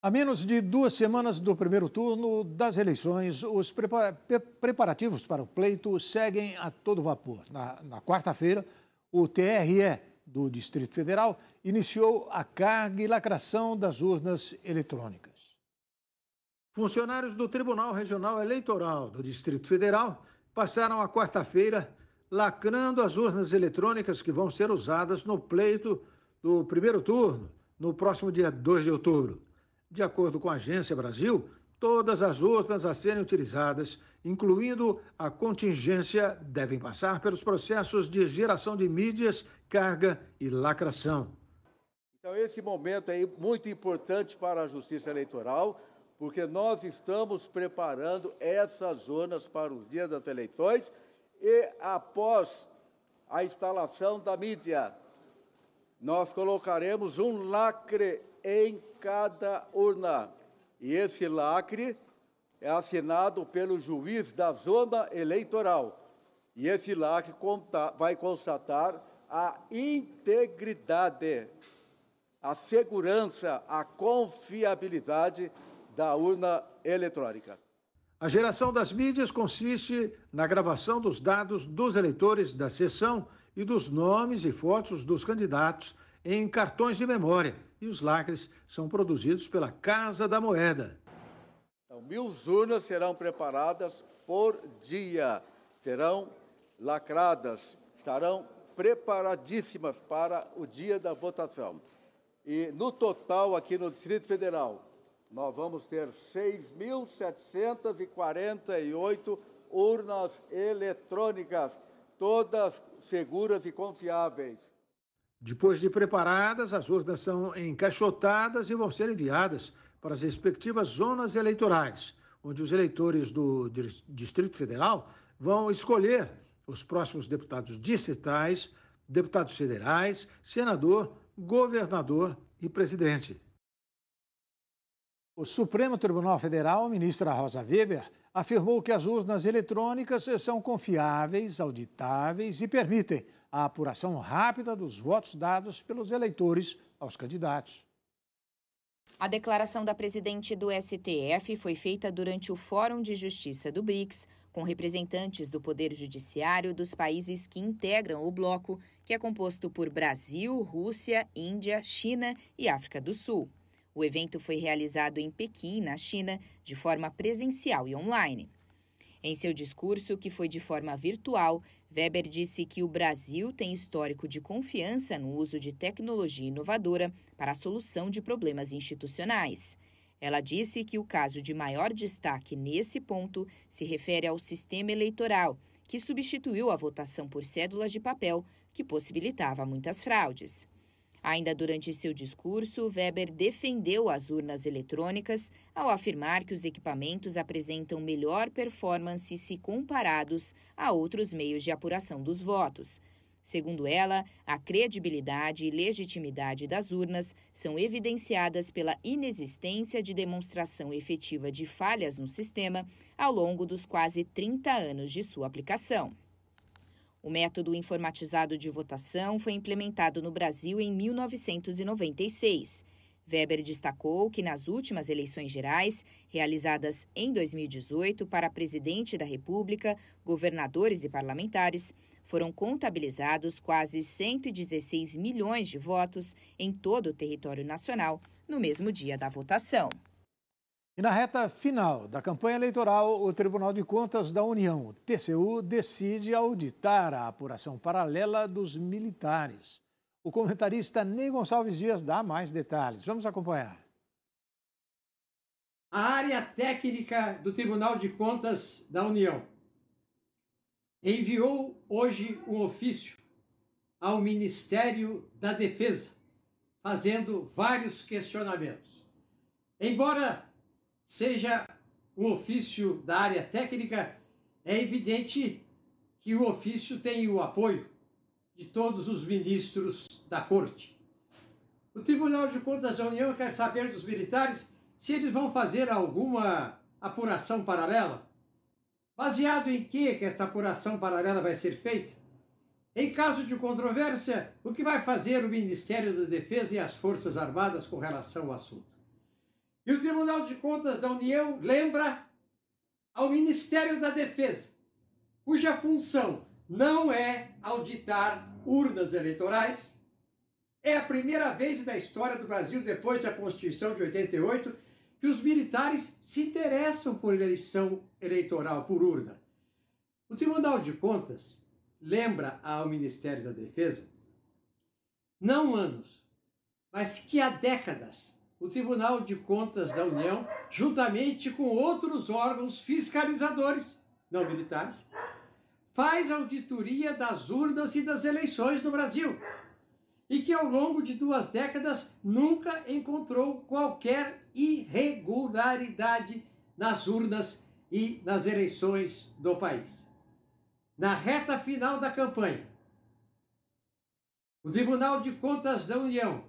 A menos de 2 semanas do primeiro turno das eleições, os preparativos para o pleito seguem a todo vapor. Na quarta-feira, o TRE do Distrito Federal iniciou a carga e lacração das urnas eletrônicas. Funcionários do Tribunal Regional Eleitoral do Distrito Federal passaram a quarta-feira lacrando as urnas eletrônicas que vão ser usadas no pleito do primeiro turno, no próximo dia 2 de outubro. De acordo com a Agência Brasil, todas as urnas a serem utilizadas, incluindo a contingência, devem passar pelos processos de geração de mídias, carga e lacração. Então, esse momento é muito importante para a Justiça Eleitoral, porque nós estamos preparando essas urnas para os dias das eleições e, após a instalação da mídia, nós colocaremos um lacre em cada urna. E esse lacre é assinado pelo juiz da zona eleitoral. E esse lacre vai constatar a integridade, a segurança, a confiabilidade da urna eletrônica. A geração das mídias consiste na gravação dos dados dos eleitores da sessão e dos nomes e fotos dos candidatos em cartões de memória. E os lacres são produzidos pela Casa da Moeda. Então, 1.000 urnas serão preparadas por dia, serão lacradas, estarão preparadíssimas para o dia da votação. E no total, aqui no Distrito Federal, nós vamos ter 6.748 urnas eletrônicas, todas seguras e confiáveis. Depois de preparadas, as urnas são encaixotadas e vão ser enviadas para as respectivas zonas eleitorais, onde os eleitores do Distrito Federal vão escolher os próximos deputados distritais, deputados federais, senador, governador e presidente. O Supremo Tribunal Federal, ministra Rosa Weber, afirmou que as urnas eletrônicas são confiáveis, auditáveis e permitem a apuração rápida dos votos dados pelos eleitores aos candidatos. A declaração da presidente do STF foi feita durante o Fórum de Justiça do BRICS, com representantes do Poder Judiciário dos países que integram o bloco, que é composto por Brasil, Rússia, Índia, China e África do Sul. O evento foi realizado em Pequim, na China, de forma presencial e online. Em seu discurso, que foi de forma virtual, Weber disse que o Brasil tem histórico de confiança no uso de tecnologia inovadora para a solução de problemas institucionais. Ela disse que o caso de maior destaque nesse ponto se refere ao sistema eleitoral, que substituiu a votação por cédulas de papel, que possibilitava muitas fraudes. Ainda durante seu discurso, Weber defendeu as urnas eletrônicas ao afirmar que os equipamentos apresentam melhor performance se comparados a outros meios de apuração dos votos. Segundo ela, a credibilidade e legitimidade das urnas são evidenciadas pela inexistência de demonstração efetiva de falhas no sistema ao longo dos quase 30 anos de sua aplicação. O método informatizado de votação foi implementado no Brasil em 1996. Weber destacou que nas últimas eleições gerais, realizadas em 2018 para presidente da República, governadores e parlamentares, foram contabilizados quase 116 milhões de votos em todo o território nacional no mesmo dia da votação. E na reta final da campanha eleitoral, o Tribunal de Contas da União, o TCU, decide auditar a apuração paralela dos militares. O comentarista Ney Gonçalves Dias dá mais detalhes. Vamos acompanhar. A área técnica do Tribunal de Contas da União enviou hoje um ofício ao Ministério da Defesa, fazendo vários questionamentos. Embora seja um ofício da área técnica, é evidente que o ofício tem o apoio de todos os ministros da Corte. O Tribunal de Contas da União quer saber dos militares se eles vão fazer alguma apuração paralela. Baseado em que esta apuração paralela vai ser feita? Em caso de controvérsia, o que vai fazer o Ministério da Defesa e as Forças Armadas com relação ao assunto? E o Tribunal de Contas da União lembra ao Ministério da Defesa, cuja função não é auditar urnas eleitorais. É a primeira vez na história do Brasil, depois da Constituição de 88, que os militares se interessam por eleição eleitoral, por urna. O Tribunal de Contas lembra ao Ministério da Defesa, não anos, mas que há décadas, o Tribunal de Contas da União, juntamente com outros órgãos fiscalizadores, não militares, faz auditoria das urnas e das eleições no Brasil. E que ao longo de 2 décadas nunca encontrou qualquer irregularidade nas urnas e nas eleições do país. Na reta final da campanha, o Tribunal de Contas da União,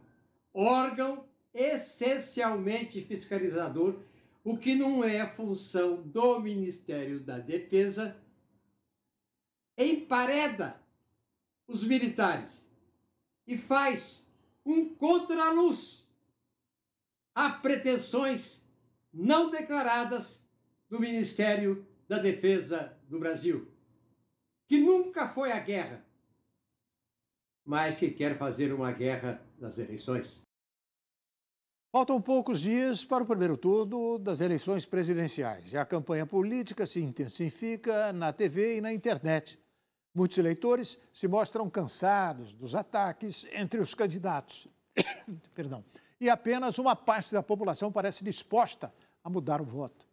órgão essencialmente fiscalizador, o que não é função do Ministério da Defesa, empareda os militares e faz um contraluz a pretensões não declaradas do Ministério da Defesa do Brasil, que nunca foi à guerra, mas que quer fazer uma guerra nas eleições. Faltam poucos dias para o primeiro turno das eleições presidenciais e a campanha política se intensifica na TV e na internet. Muitos eleitores se mostram cansados dos ataques entre os candidatos. Perdão. E apenas uma parte da população parece disposta a mudar o voto.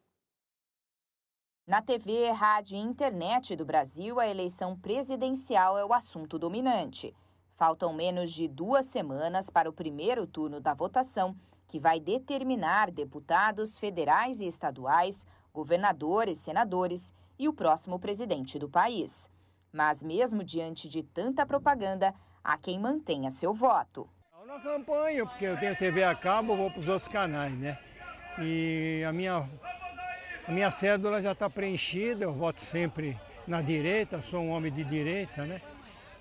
Na TV, rádio e internet do Brasil, a eleição presidencial é o assunto dominante. Faltam menos de 2 semanas para o primeiro turno da votação, que vai determinar deputados federais e estaduais, governadores, senadores e o próximo presidente do país. Mas mesmo diante de tanta propaganda, há quem mantenha seu voto. Eu não acompanho, porque eu tenho TV a cabo, vou para os outros canais, né? E a minha cédula já está preenchida, eu voto sempre na direita, sou um homem de direita, né?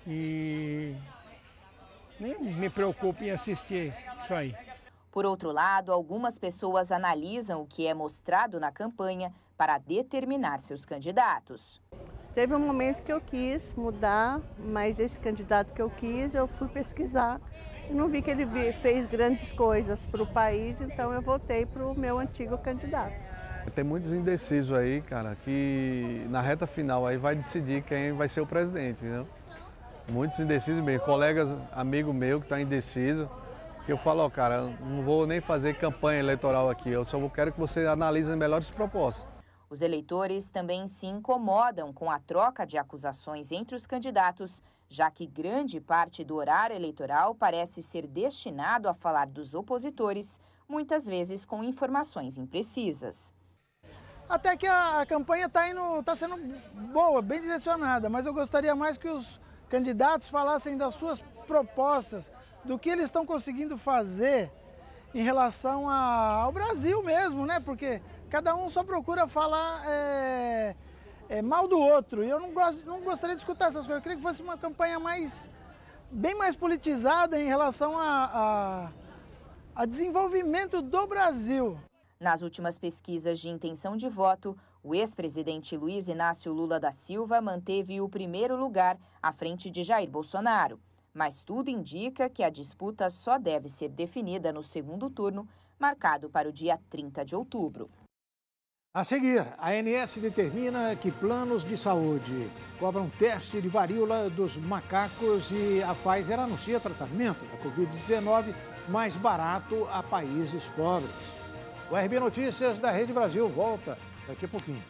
E nem me preocupo em assistir isso aí. Por outro lado, algumas pessoas analisam o que é mostrado na campanha para determinar seus candidatos. Teve um momento que eu quis mudar, mas esse candidato que eu quis, eu fui pesquisar e não vi que ele fez grandes coisas para o país, então eu votei para o meu antigo candidato. Tem muitos indecisos aí, cara, que na reta final aí vai decidir quem vai ser o presidente, entendeu? Muitos indecisos mesmo, colegas, amigo meu que está indeciso, que eu falo, ó, cara, não vou nem fazer campanha eleitoral aqui, eu só quero que você analise as melhores propostas. Os eleitores também se incomodam com a troca de acusações entre os candidatos, já que grande parte do horário eleitoral parece ser destinado a falar dos opositores, muitas vezes com informações imprecisas. Até que a campanha está sendo boa, bem direcionada, mas eu gostaria mais que os candidatos falassem das suas propostas, do que eles estão conseguindo fazer em relação ao Brasil mesmo, né? Porque cada um só procura falar mal do outro. E eu não gostaria de escutar essas coisas. Eu queria que fosse uma campanha bem mais politizada em relação a desenvolvimento do Brasil. Nas últimas pesquisas de intenção de voto, o ex-presidente Luiz Inácio Lula da Silva manteve o primeiro lugar à frente de Jair Bolsonaro. Mas tudo indica que a disputa só deve ser definida no segundo turno, marcado para o dia 30 de outubro. A seguir, a ANS determina que planos de saúde cobram teste de varíola dos macacos e a Pfizer anuncia tratamento da Covid-19 mais barato a países pobres. O RB Notícias da Rede Brasil volta daqui a pouquinho.